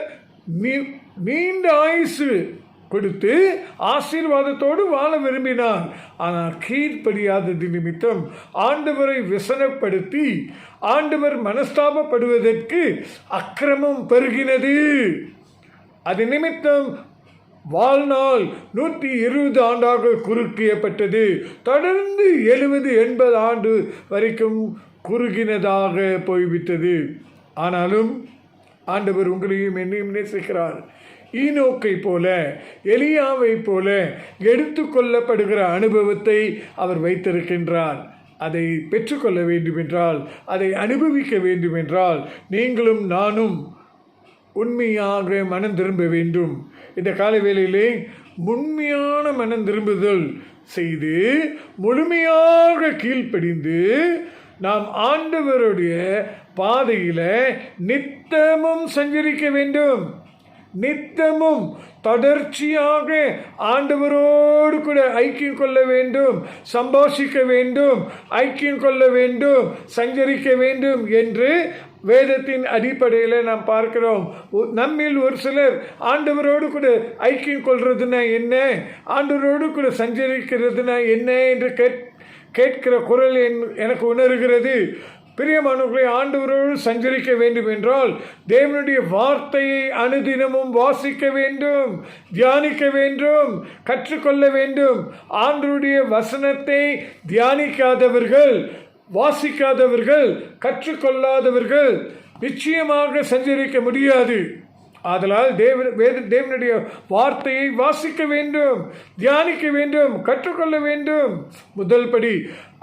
நீண்ட ஆயுசு கொடுத்து ஆசீர்வாதத்தோடு வாழ விரும்பினார். ஆனால் கீழ்ப்படியாதது நிமித்தம் ஆண்டவரை விசனப்படுத்தி ஆண்டவர் மனஸ்தாபப்படுவதற்கு அக்கிரமம் பெருகினது. அது நிமித்தம் வாழ்நாள் 120 ஆண்டாக குறுக்கியப்பட்டது. தொடர்ந்து 70-80 ஆண்டு வரைக்கும் குறுகினதாக போய்விட்டது. ஆனாலும் ஆண்டவர் உங்களையும் என்னையும் நேசிக்கிறார். ஈனோக்கை போல, எலியாவை போல எடுத்துக்கொள்ளப்படுகிற அனுபவத்தை அவர் வைத்திருக்கின்றார். அதை பெற்றுக்கொள்ள வேண்டுமென்றால், அதை அனுபவிக்க வேண்டுமென்றால் நீங்களும் நானும் உண்மையாக மனம் திரும்ப வேண்டும். இந்த காலவேளையிலே உண்மையான மனம் திரும்புதல் செய்து முழுமையாக கீழ்ப்படிந்து நாம் ஆண்டவருடைய பாதையில் நித்தமும் சஞ்சரிக்க வேண்டும். நித்தமும் தொடர்ச்சியாக ஆண்டவரோடு கூட ஐக்கியம் கொள்ள வேண்டும், சம்பாஷிக்க வேண்டும், ஐக்கியம் கொள்ள வேண்டும், சஞ்சரிக்க வேண்டும் என்று வேதத்தின் அடிப்படையில் நாம் பார்க்கிறோம். நம்மில் ஒரு சிலர் ஆண்டவரோடு கூட ஐக்கியம் கொள்றதுனா என்ன, ஆண்டவரோடு கூட சஞ்சரிக்கிறதுனா என்ன என்று கேட்கிற குரல் எனக்கு உணர்கிறது. பிரியமானவர்களை, ஆண்டவரோடு சஞ்சரிக்க வேண்டும் என்றால் தேவனுடைய வார்த்தையை அனுதினமும் வாசிக்க வேண்டும், தியானிக்க வேண்டும், கற்றுக்கொள்ள வேண்டும். ஆண்டவருடைய வசனத்தை தியானிக்காதவர்கள், வாசிக்காதவர்கள், கற்றுக்கொள்ளாதவர்கள் நிச்சயமாக சஞ்சரிக்க முடியாது. ஆதலால் தேவனுடைய வார்த்தையை வாசிக்க வேண்டும், தியானிக்க வேண்டும், கற்றுக்கொள்ள வேண்டும். முதல் படி,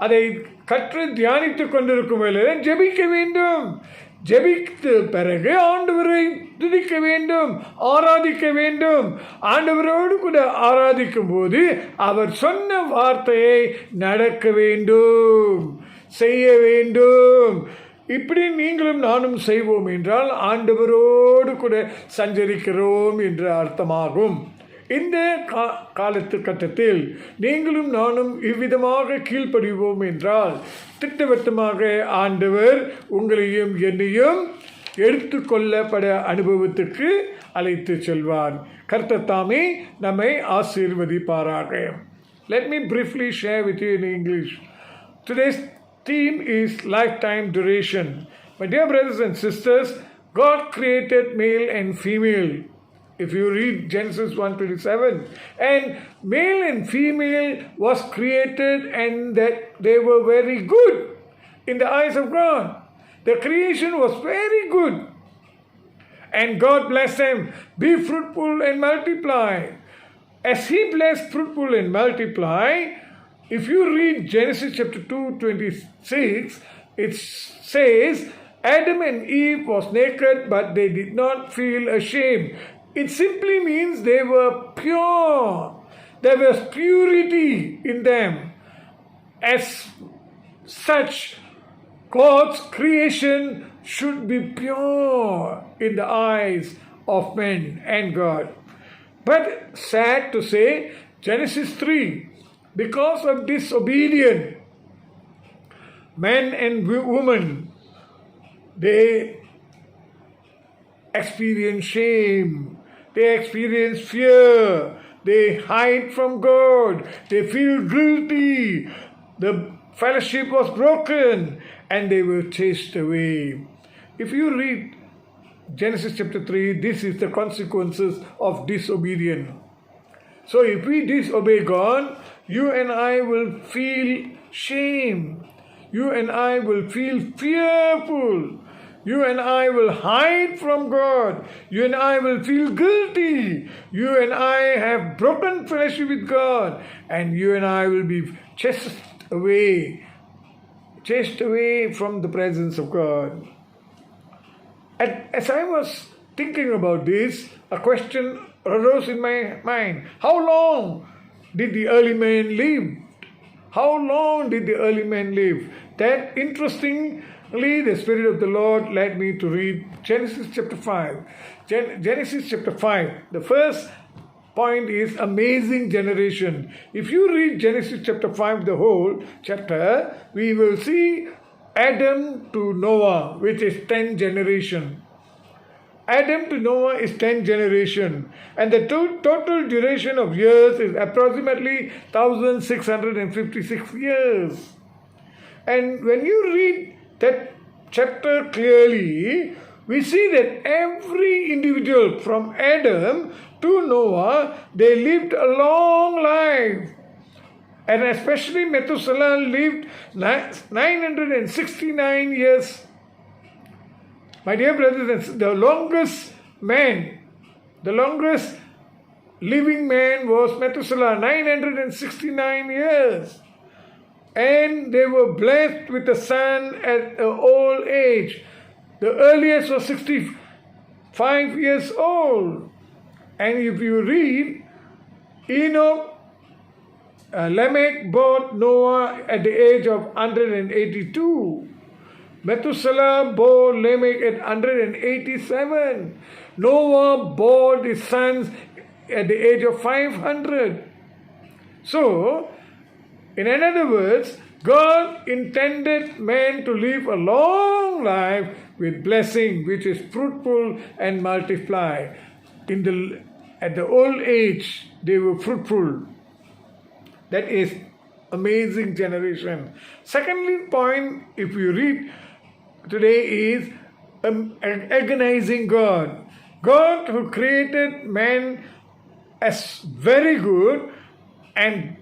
அதை கற்று தியானித்து கொண்டிருக்கும் வேளையில் ஜெபிக்க வேண்டும். ஜெபித்த பிறகு ஆண்டவரை துதிக்க வேண்டும், ஆராதிக்க வேண்டும். ஆண்டவரோடு கூட ஆராதிக்கும் போது அவர் சொன்ன வார்த்தையை நடக்க வேண்டும், செய்ய வேண்டும். இப்படி நீங்களும் நானும் செய்வோம் என்றால் ஆண்டவரோடு கூட சஞ்சரிக்கிறோம் என்று அர்த்தமாகும். இந்த காலகட்டத்தில் நீங்களும் நானும் இவ்விதமாக கீழ்ப்படிவோம் என்றால் திட்டவட்டமாக ஆண்டவர் உங்களையும் என்னையும் எடுத்துக்கொள்ளப்பட அனுபவத்துக்கு அழைத்து செல்வார். கர்த்தர் தாமே நம்மை ஆசீர்வதிப்பாராக. Let me briefly share with you in English. Today's theme is lifetime duration. My dear brothers and sisters, God created male and female. If you read Genesis 1:27, and male and female was created and that they were very good in the eyes of God. The creation was very good. And God blessed them, be fruitful and multiply. As He blessed fruitful and multiply, if you read Genesis chapter 2:26, it says, Adam and Eve was naked, but they did not feel ashamed. It simply means they were pure. There was purity in them. As such, God's creation should be pure in the eyes of men and God. But sad to say, Genesis 3, because of disobedience, men and women, they experience shame, they experience fear, they hide from God, they feel guilty, the fellowship was broken, and they were chased away. If you read Genesis chapter 3, this is the consequences of disobedience. So if we disobey God, you and I will feel shame. You and I will feel fearful. You and I will hide from God. You and I will feel guilty. You and I have broken fellowship with God. And you and I will be chased away from the presence of God. And as I was thinking about this, a question arose in my mind. How long did the early man live? How long did the early man live? That interestingly, the Spirit of the Lord led me to read Genesis chapter 5. Genesis chapter 5. The first point is amazing generation. If you read Genesis chapter 5, the whole chapter, we will see Adam to Noah, which is 10 generation. Adam to Noah is 10 generation, and the total duration of years is approximately 1656 years. And when you read that chapter clearly, we see that every individual from Adam to Noah, they lived a long life. And especially Methuselah lived 969 years. My dear brothers and sisters, the longest living man was Methuselah, 969 years. And they were blessed with a son at an old age. The earliest was 65 years old. And if you read, Enoch, Lamech bore Noah at the age of 182. Methuselah bore Lamech at 187. Noah bore his sons at the age of 500. So, in other words, God intended man to live a long life with blessing, which is fruitful and multiply. At the old age, they were fruitful. That is amazing generation. Secondly point, if you read today, is agonizing God. God who created man as very good and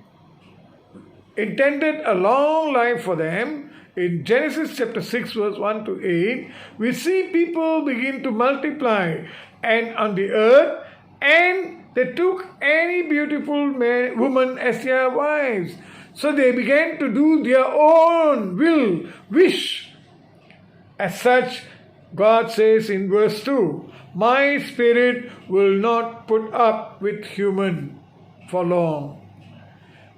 intended a long life for them. In Genesis chapter 6 verse 1 to 8, we see people begin to multiply and on the earth, and they took any beautiful woman as their wives. So they began to do their own wish. As such, God says in verse 2, my spirit will not put up with human for long.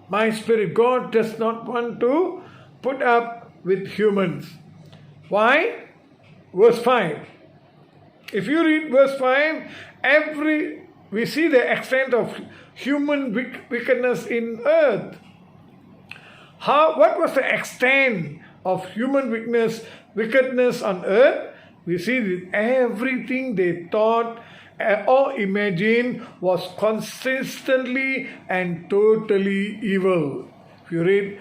My spirit, God does not want to put up with humans. Why? Verse 5. If you read verse 5, we see the extent of human wickedness in earth. What was the extent of human wickedness on earth? We see that everything they thought or imagined was consistently and totally evil. If you read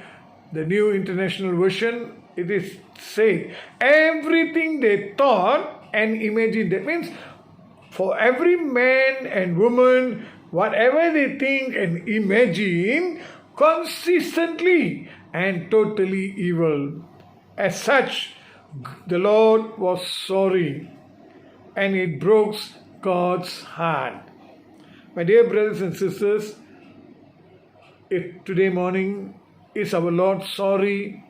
the New International Version, it is said, everything they thought and imagined. That means for every man and woman, whatever they think and imagine, consistently and totally evil. As such, the Lord was sorry, and it broke God's heart. My dear brothers and sisters, today morning, is our Lord sorry?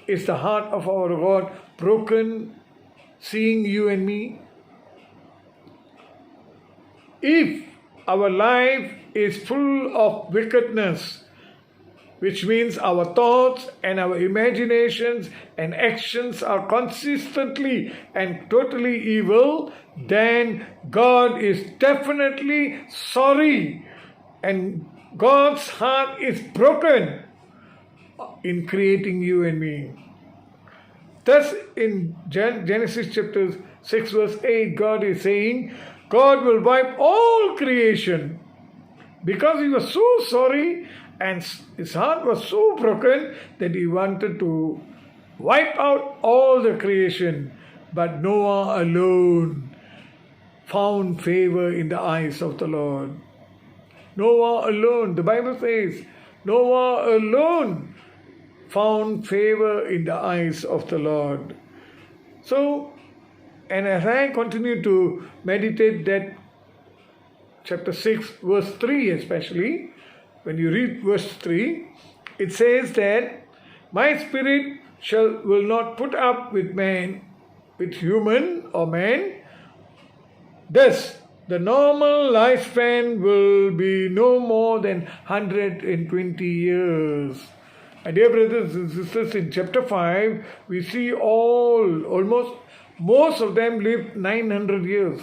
Is the heart of our God broken, seeing you and me? If our life is full of wickedness, which means our thoughts and our imaginations and actions are consistently and totally evil, then God is definitely sorry, and God's heart is broken in creating you and me. Thus, in Genesis chapter 6 verse 8, God is saying, God will wipe all creation, because He was so sorry and His heart was so broken that He wanted to wipe out all the creation. But Noah alone found favor in the eyes of the Lord. Noah alone, the Bible says, Noah alone found favor in the eyes of the Lord. So, And as I continue to meditate that chapter 6, verse 3 especially, when you read verse 3, it says that my spirit will not put up with man, with human or man. Thus, the normal lifespan will be no more than 120 years. My dear brothers and sisters, in chapter 5, we see most of them lived 900 years.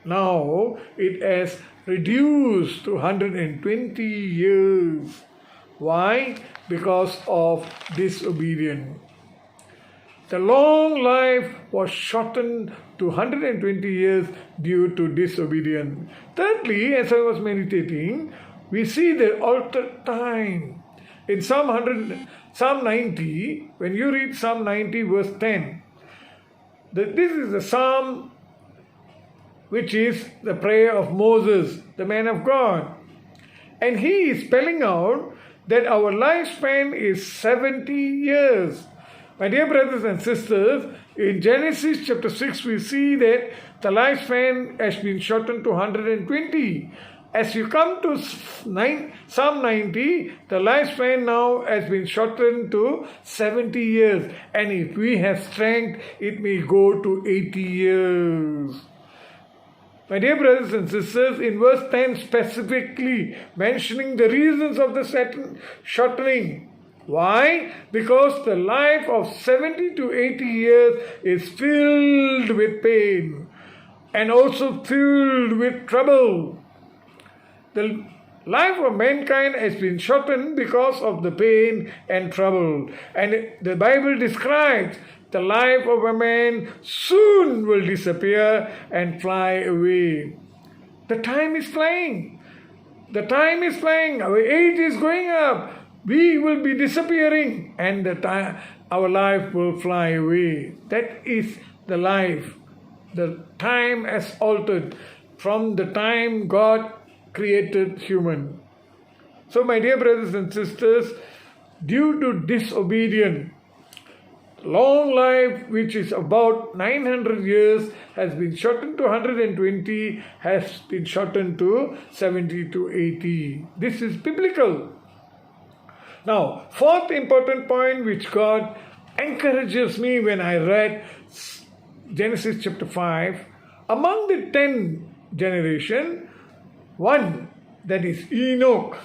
Now, it has reduced to 120 years. Why? Because of disobedience. The long life was shortened to 120 years due to disobedience. Thirdly, as I was meditating, we see the altered time. In Psalm 90, when you read Psalm 90 verse 10, this is the psalm which is the prayer of Moses, the man of God. And he is spelling out that our lifespan is 70 years. My dear brothers and sisters, in Genesis chapter 6, we see that the lifespan has been shortened to 120. As you come to Psalm 90, the lifespan now has been shortened to 70 years. And if we have strength, it may go to 80 years. My dear brothers and sisters, in verse 10 specifically mentioning the reasons of the shortening. Why? Because the life of 70 to 80 years is filled with pain and also filled with trouble. The life of mankind has been shortened because of the pain and trouble. And the Bible describes the life of a man soon will disappear and fly away. The time is flying. The time is flying. Our age is going up. We will be disappearing and our life will fly away. That is the life. The time has altered from the time God created human. So my dear brothers and sisters, due to disobedience, long life, which is about 900 years, has been shortened to 120, has been shortened to 70 to 80. This is biblical. Now, fourth important point which God encourages me when I read Genesis chapter 5, among the 10 generation, one, that is Enoch.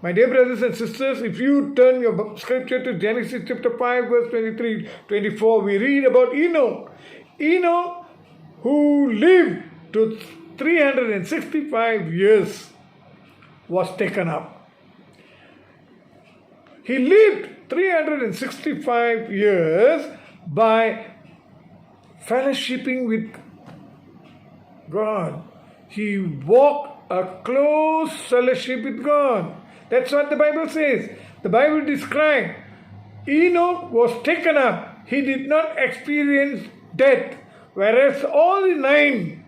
My dear brothers and sisters, if you turn your scripture to Genesis chapter 5, verse 23, 24, we read about Enoch. Enoch, who lived to 365 years, was taken up. He lived 365 years by fellowshipping with God. He walked a close fellowship with God. That's what the Bible says. The Bible describes Enoch was taken up. He did not experience death, whereas all the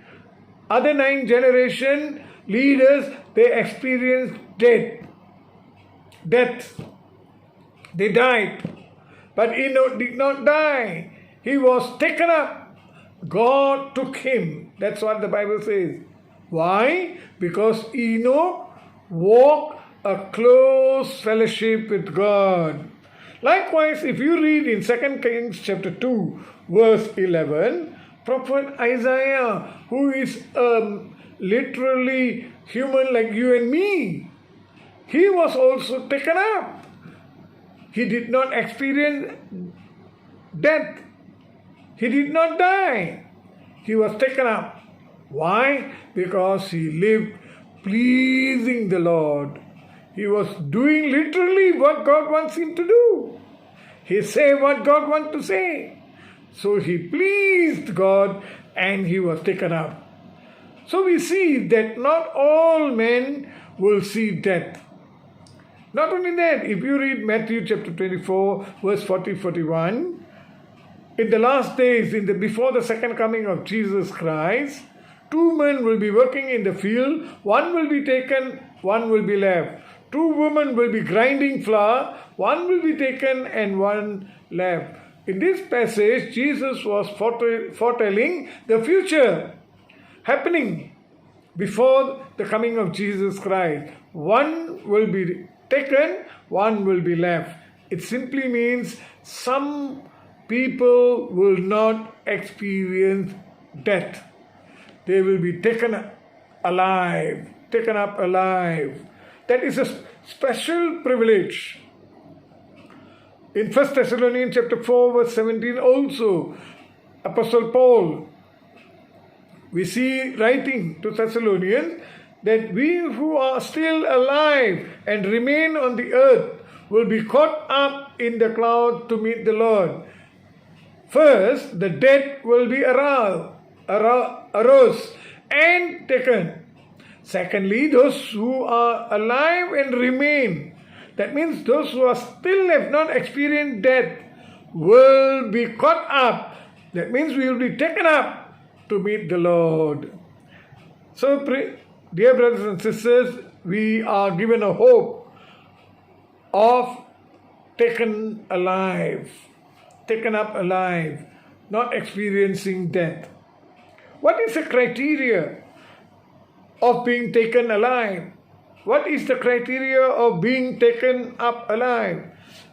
other nine generation leaders, they experienced death. They died. But Enoch did not die. He was taken up. God took him. That's what the Bible says. Why? Because Enoch walked a close fellowship with God. Likewise, if you read in 2 Kings chapter 2, verse 11, Prophet Isaiah, who is literally human like you and me, he was also taken up. He did not experience death. He did not die. He was taken up. Why? Because he lived pleasing the Lord. He was doing literally what God wants him to do. He said what God wants to say. So he pleased God and he was taken up. So we see that not all men will see death. Not only that, if you read Matthew chapter 24, verse 40-41, in the last days, before the second coming of Jesus Christ, 2 men will be working in the field, one will be taken, one will be left. 2 women will be grinding flour, one will be taken and one left. In this passage, Jesus was foretelling the future happening before the coming of Jesus Christ. One will be taken, one will be left. It simply means some people will not experience death. They will be taken up alive. That is a special privilege. In 1 Thessalonians chapter 4 verse 17 also, Apostle Paul, we see writing to Thessalonians that we who are still alive and remain on the earth will be caught up in the cloud to meet the Lord. First, the dead will be aroused and taken. Secondly, those who are alive and remain, that means those who are still have not experienced death, will be caught up. That means we will be taken up to meet the Lord. So, dear brothers and sisters, we are given a hope of taken up alive, not experiencing death. What is the criteria of being taken alive? What is the criteria of being taken up alive?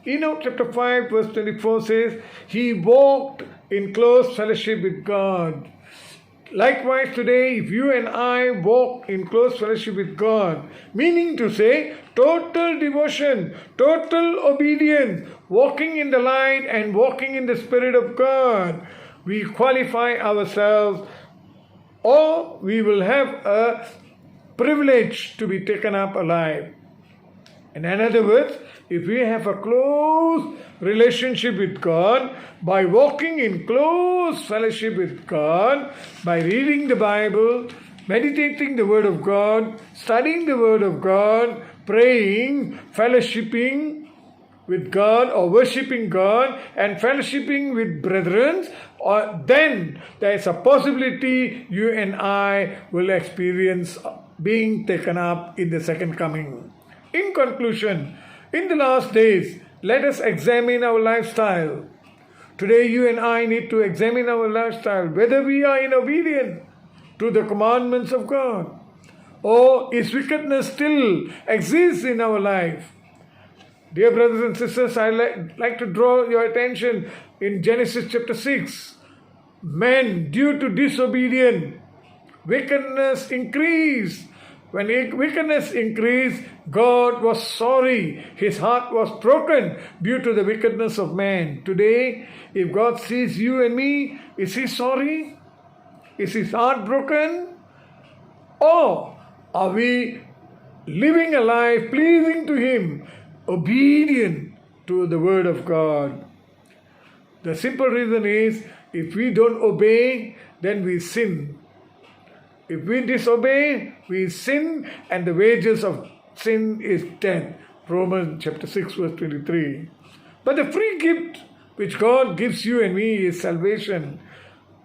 Enoch chapter 5 verse 24 says, he walked in close fellowship with God. Likewise today, if you and I walk in close fellowship with God, meaning to say total devotion, total obedience, walking in the light and walking in the Spirit of God, we qualify ourselves, or we will have a privilege to be taken up alive. In other words, if we have a close relationship with God, by walking in close fellowship with God, by reading the Bible, meditating the Word of God, studying the Word of God, praying, fellowshipping with God or worshipping God and fellowshipping with brethren, then there is a possibility you and I will experience being taken up in the second coming. In conclusion, in the last days, let us examine our lifestyle. Today, you and I need to examine our lifestyle, whether we are in obedience to the commandments of God, or is wickedness still exists in our life. Dear brothers and sisters, I like to draw your attention in Genesis chapter 6. Men, due to disobedience, wickedness increased. When wickedness increased, God was sorry. His heart was broken due to the wickedness of man. Today, if God sees you and me, is He sorry? Is His heart broken? Or are we living a life pleasing to Him, obedient to the Word of God? The simple reason is, if we don't obey, then we sin. If we disobey, we sin, and the wages of sin is death. Romans chapter 6 verse 23. But the free gift which God gives you and me is salvation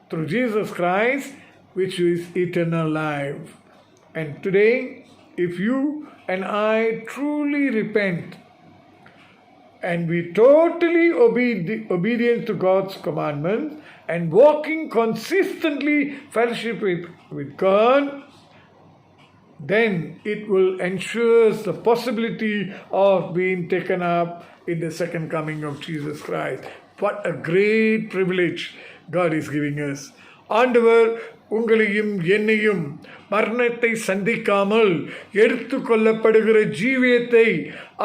through Jesus Christ, which is eternal life. And today, if you and I truly repent and we totally obedient to God's commandments and walking consistently fellowship with God, then it will ensure the possibility of being taken up in the second coming of Jesus Christ. What a great privilege God is giving us. ஆண்டவர் உங்களையும் என்னையும் மரணத்தை சந்திக்காமல் எடுத்து கொள்ளப்படுகிற ஜீவியத்தை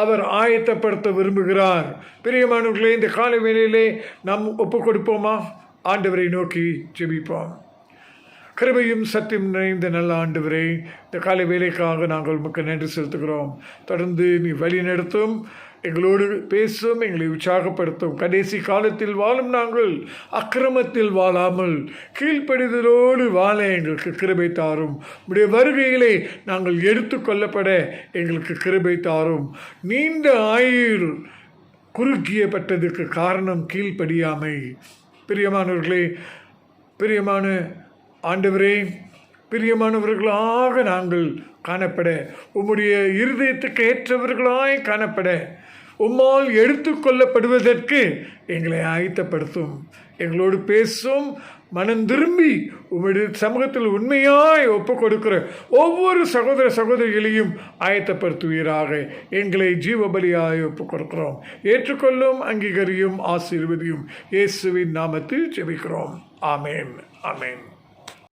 அவர் ஆயத்தப்படுத்த விரும்புகிறார். பிரியமானவர்களே, இந்த காலை வேளையிலே நாம் ஒப்புக் கொடுப்போமா? ஆண்டவரை நோக்கி ஜெபிப்போம். கிருபையும் சத்தியம் நிறைந்த நல்ல ஆண்டவரே, இந்த காலை வேலைக்காக நாங்கள் உமக்கு நன்றி செலுத்துகிறோம். தொடர்ந்து நீ வழி நடத்தும், எங்களோடு பேசும், எங்களை உற்சாகப்படுத்தும். கடைசி காலத்தில் வாழும் நாங்கள் அக்கிரமத்தில் வாழாமல் கீழ்ப்படிதலோடு வாழ எங்களுக்கு கிருபை தாரும். உடைய வருகையிலே நாங்கள் எடுத்து கொள்ளப்பட எங்களுக்கு கிருபை தாரும். நீண்ட ஆயுள் குறுக்கியப்பட்டதுக்கு காரணம் கீழ்ப்படியாமை. பிரியமானவர்களே, பிரியமான ஆண்டவரே, பிரியமானவர்களாக நாங்கள் காணப்பட, உம்முடைய இருதயத்துக்கு ஏற்றவர்களாய் காணப்பட, உம்மால் எடுத்து கொள்ளப்படுவதற்கு எங்களை ஆயத்தப்படுத்தும். எங்களோடு பேசும். மனம் திரும்பி உம்முடைய சமூகத்தில் உண்மையாய் ஒப்புக் கொடுக்கிற ஒவ்வொரு சகோதர சகோதரிகளையும் ஆயத்தப்படுத்துவீராக. எங்களை ஜீவபலியாய் ஒப்புக் கொடுக்கிறோம். ஏற்றுக்கொள்ளும், அங்கீகரியும், ஆசீர்வதியும். இயேசுவின் நாமத்தில் ஜெபிக்கிறோம். ஆமேன். ஆமேன்.